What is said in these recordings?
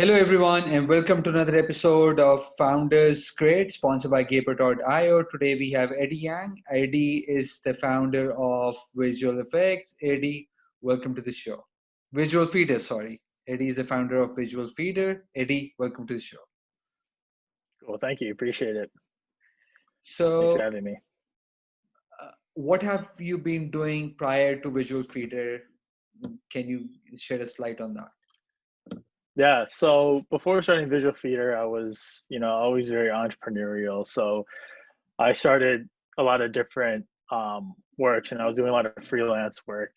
Hello, everyone, and welcome to another episode of Founders Create, sponsored by Gaper.io. Today we have Eddie Yang. Eddie is the founder of Visual Effects. Eddie, welcome to the show. Visual Feeder, sorry. Eddie is the founder of Visual Feeder. Eddie, welcome to the show. Well, thank you. Appreciate it. Thanks So, for having me. what have you been doing prior to Visual Feeder? Can you shed a light on that? Yeah. So before starting Visual Feeder, I was, always very entrepreneurial. So I started a lot of different works, and I was doing a lot of freelance work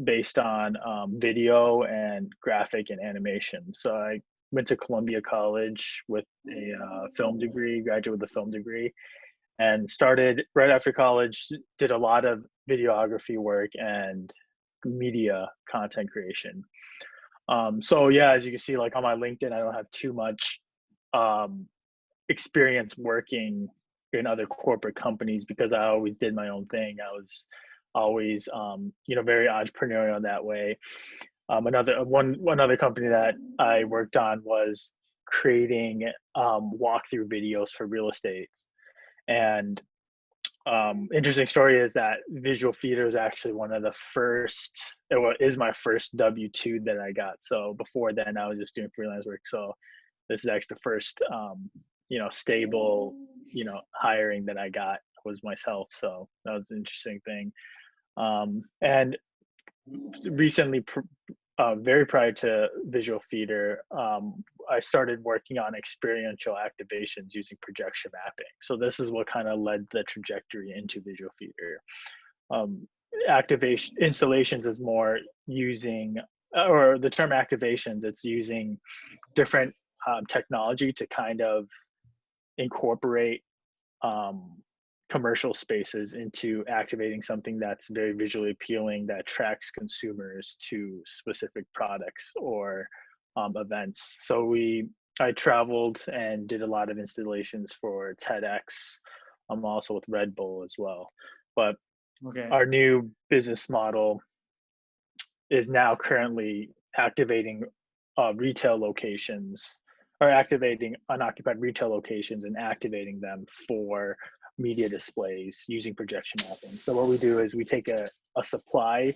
based on video and graphic and animation. So I went to Columbia College with a film degree, graduated with a film degree, and started right after college, did a lot of videography work and media content creation. So yeah, as you can see, like on my LinkedIn, I don't have too much um, experience working in other corporate companies because I always did my own thing. I was always, very entrepreneurial in that way. One other company that I worked on was creating walkthrough videos for real estate. And interesting story is that Visual Feeder is actually one of the first, is my first W-2 that I got. So before then I was just doing freelance work. So this is actually the first, stable, hiring that I got was myself. So that was an interesting thing. And recently, very prior to Visual Feeder, I started working on experiential activations using projection mapping. So this is what kind of led the trajectory into Visual Feeder. Activation installations is more using, or the term activations, it's using different technology to kind of incorporate commercial spaces into activating something that's very visually appealing that attracts consumers to specific products or events. So I traveled and did a lot of installations for TEDx. I'm also with Red Bull as well. But Okay. our new business model is now currently activating retail locations, or activating unoccupied retail locations and activating them for media displays using projection mapping. So what we do is we take a supply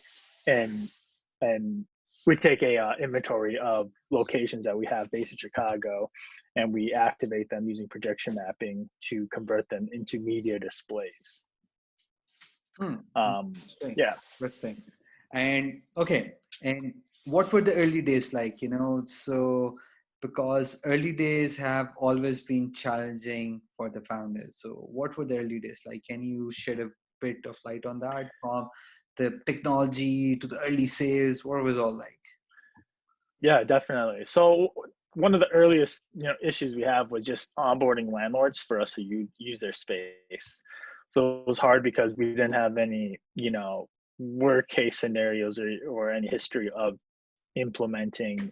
and we take a inventory of locations that we have based in Chicago, and we activate them using projection mapping to convert them into media displays. Interesting. Yeah. Interesting. And okay, and what were the early days like? So because early days have always been challenging for the founders. So what were the early days like? Can you shed a bit of light on that, from the technology to the early sales? What was all like? Yeah, definitely. So one of the earliest, issues we have was just onboarding landlords for us to use their space. So it was hard because we didn't have any, worst case scenarios or any history of implementing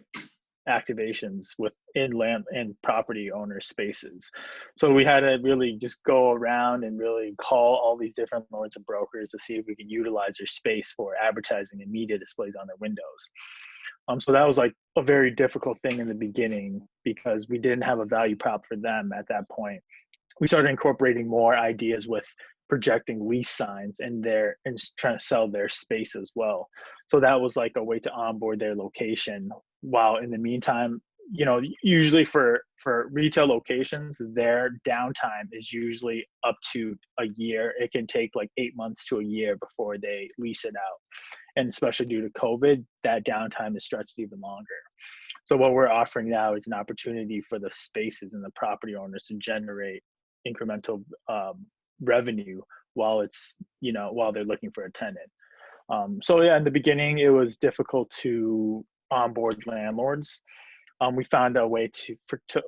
activations within land and property owner spaces. So we had to really just go around and really call all these different lords and brokers to see if we can utilize their space for advertising and media displays on their windows. So that was like a very difficult thing in the beginning because we didn't have a value prop for them at that point. We started incorporating more ideas with projecting lease signs and trying to sell their space as well. So that was like a way to onboard their location, while in the meantime, usually for retail locations, their downtime is usually up to a year. It can take like 8 months to a year before they lease it out. And especially due to COVID, that downtime is stretched even longer. So what we're offering now is an opportunity for the spaces and the property owners to generate incremental revenue while while they're looking for a tenant. So yeah, in the beginning, it was difficult to onboard landlords. We found a way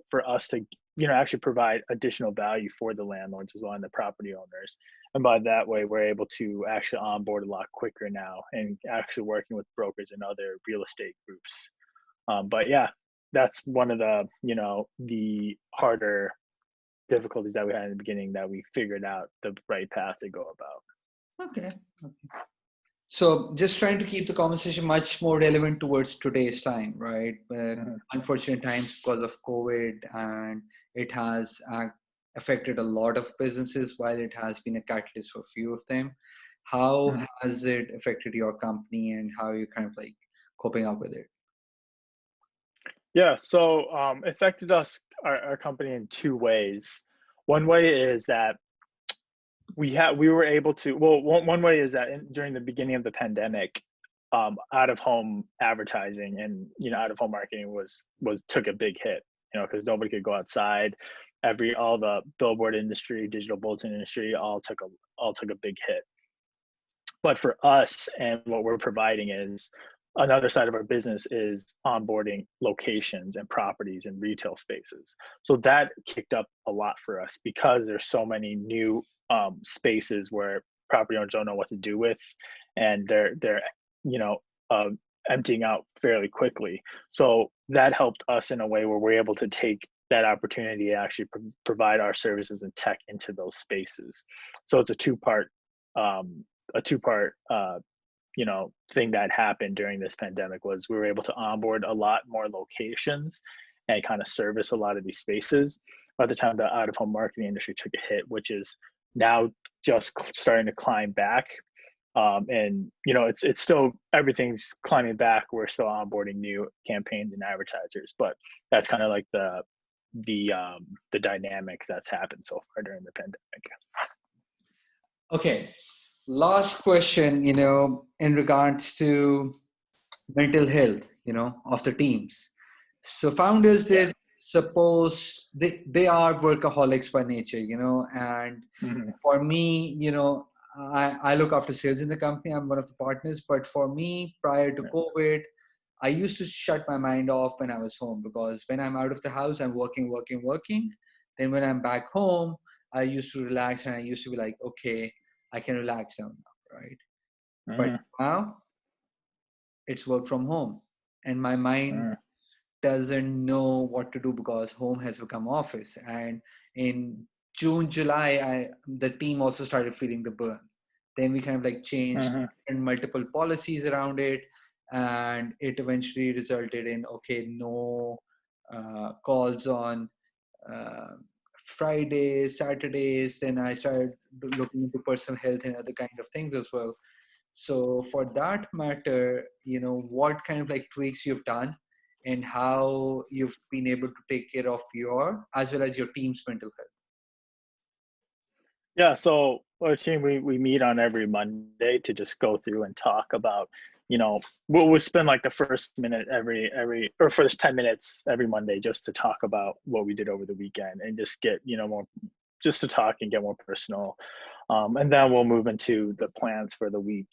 for us to actually provide additional value for the landlords as well and the property owners, and by that way we're able to actually onboard a lot quicker now and actually working with brokers and other real estate groups. But yeah, that's one of the harder difficulties that we had in the beginning that we figured out the right path to go about. Okay. So just trying to keep the conversation much more relevant towards today's time, right? Mhm. Unfortunate times because of COVID, and it has affected a lot of businesses while it has been a catalyst for a few of them. How Mhm. has it affected your company, and how are you kind of like coping up with it? Yeah, so affected us, our company, in two ways. One way is that we were able to, well, one way is that during the beginning of the pandemic, out of home advertising and out of home marketing was took a big hit, because nobody could go outside. All the billboard industry, digital bulletin industry, all took a big hit. But for us, and what we're providing is, another side of our business is onboarding locations and properties and retail spaces. So that kicked up a lot for us because there's so many new spaces where property owners don't know what to do with, and they're you know uh, emptying out fairly quickly. So that helped us in a way where we're able to take that opportunity and actually provide our services and tech into those spaces. So it's um, a two part thing that happened during this pandemic. Was we were able to onboard a lot more locations and kind of service a lot of these spaces by the time the out of home marketing industry took a hit, which is now just starting to climb back. And it's still, everything's climbing back. We're still onboarding new campaigns and advertisers, but that's kind of like the dynamic that's happened so far during the pandemic. Okay, last question, in regards to mental health, of the teams. So founders, Yeah. they suppose they are workaholics by nature, and Hmm. for me, I look after sales in the company. I'm one of the partners, but for me, prior to Yeah. COVID, I used to shut my mind off when I was home, because when I'm out of the house, I'm working, working, working. Then when I'm back home, I used to relax, and I used to be like, okay, I can relax now, right? But Hmm. now it's work from home, and my mind doesn't know what to do because home has become office. And in June, July, the team also started feeling the burn. Then we kind of like changed Hmm. and multiple policies around it, and it eventually resulted in, okay, no calls on uh, Fridays, Saturdays. Then I started looking into personal health and other kind of things as well. So for that matter, what kind of like tweaks you've done, and how you've been able to take care of your as well as your team's mental health. Yeah, so our team, we meet on every Monday to just go through and talk about, we'll spend like the first minute every or first 10 minutes every Monday just to talk about what we did over the weekend, and just get more, just to talk and get more personal, and then we'll move into the plans for the week.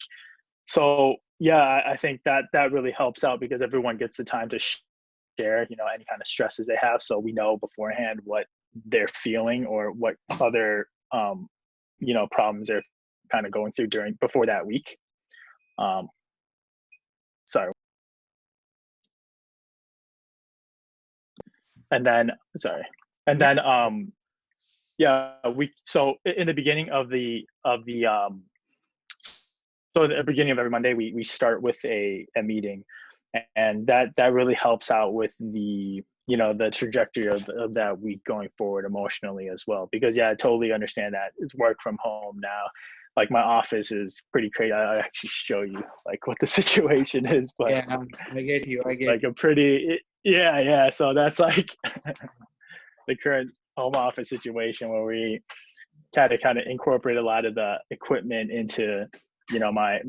So yeah, I think that really helps out because everyone gets the time to share, any kind of stresses they have, so we know beforehand what they're feeling or what other problems they're kind of going through during before that week. Um, sorry, and then sorry, and Yeah. then yeah, we so in the beginning so at the beginning of every Monday, we start with a meeting, and that really helps out with the trajectory of that week going forward emotionally as well. Because yeah, I totally understand that it's work from home now. Like my office is pretty crazy. I actually show you like what the situation is, but Yeah, I get you. I get like a pretty, yeah. So that's like the current home office situation where we kind of incorporate a lot of the equipment into my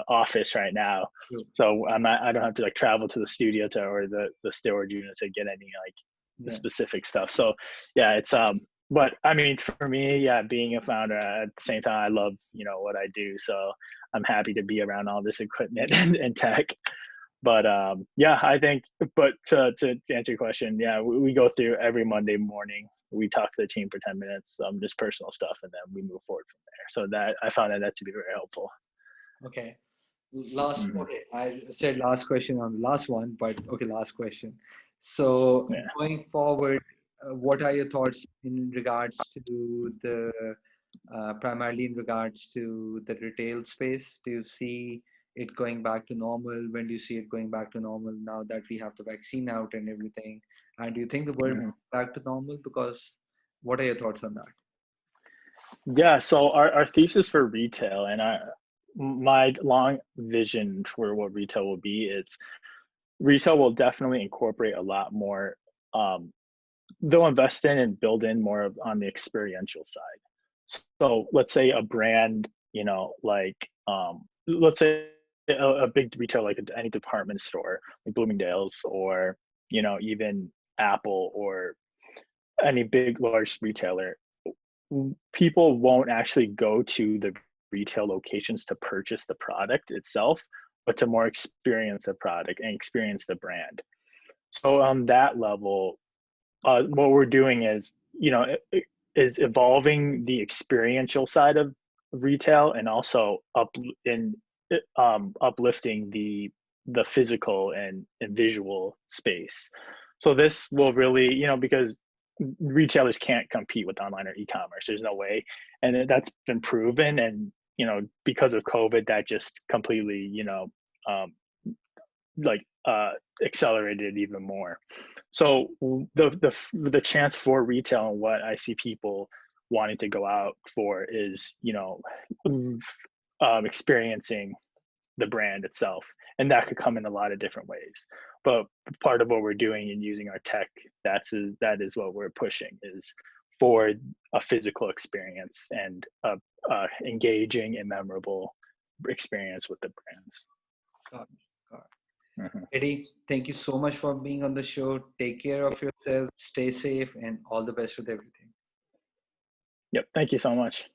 office right now. you. So I don't have to like travel to the studio or the storage unit to get any like the Yeah. specific stuff. So yeah, it's but I mean, for me, yeah, being a founder at the same time, I love what I do, so I'm happy to be around all this equipment and tech. But yeah, I think, but to answer your question, yeah, we go through every Monday morning. We talk to the team for 10 minutes, just personal stuff, and then we move forward from there. So that I found that to be very helpful. Okay. Last. Hmm. Okay. I said last question on the last one, but okay, last question. So Yeah. going forward, what are your thoughts in regards to the primarily in regards to the retail space? Do you see it going back to normal? When do you see it going back to normal now that we have the vaccine out and everything? And do you think the world Mhm. will go back to normal? Because what are your thoughts on that? Yeah, so our thesis for retail and my long vision for what retail will be is retail will definitely incorporate a lot more. Um, they'll invest in and build in more of on the experiential side. So let's say a brand, like let's say a big retail like any department store like Bloomingdale's or even Apple or any big large retailer, people won't actually go to the retail locations to purchase the product itself, but to more experience the product and experience the brand. So on that level, what we're doing is, is evolving the experiential side of retail and also uplifting the physical and visual space. So this will really, because retailers can't compete with online or e-commerce. There's no way, and that's been proven. And because of COVID, that just completely, um, like accelerated even more. So the chance for retail and what I see people wanting to go out for is experiencing the brand itself, and that could come in a lot of different ways. But part of what we're doing and using our tech, that is what we're pushing is for a physical experience and a engaging and memorable experience with the brands. Got it. Got it. Mhm. Eddie, thank you so much for being on the show. Take care of yourself, stay safe, and all the best with everything. Yep. Thank you so much.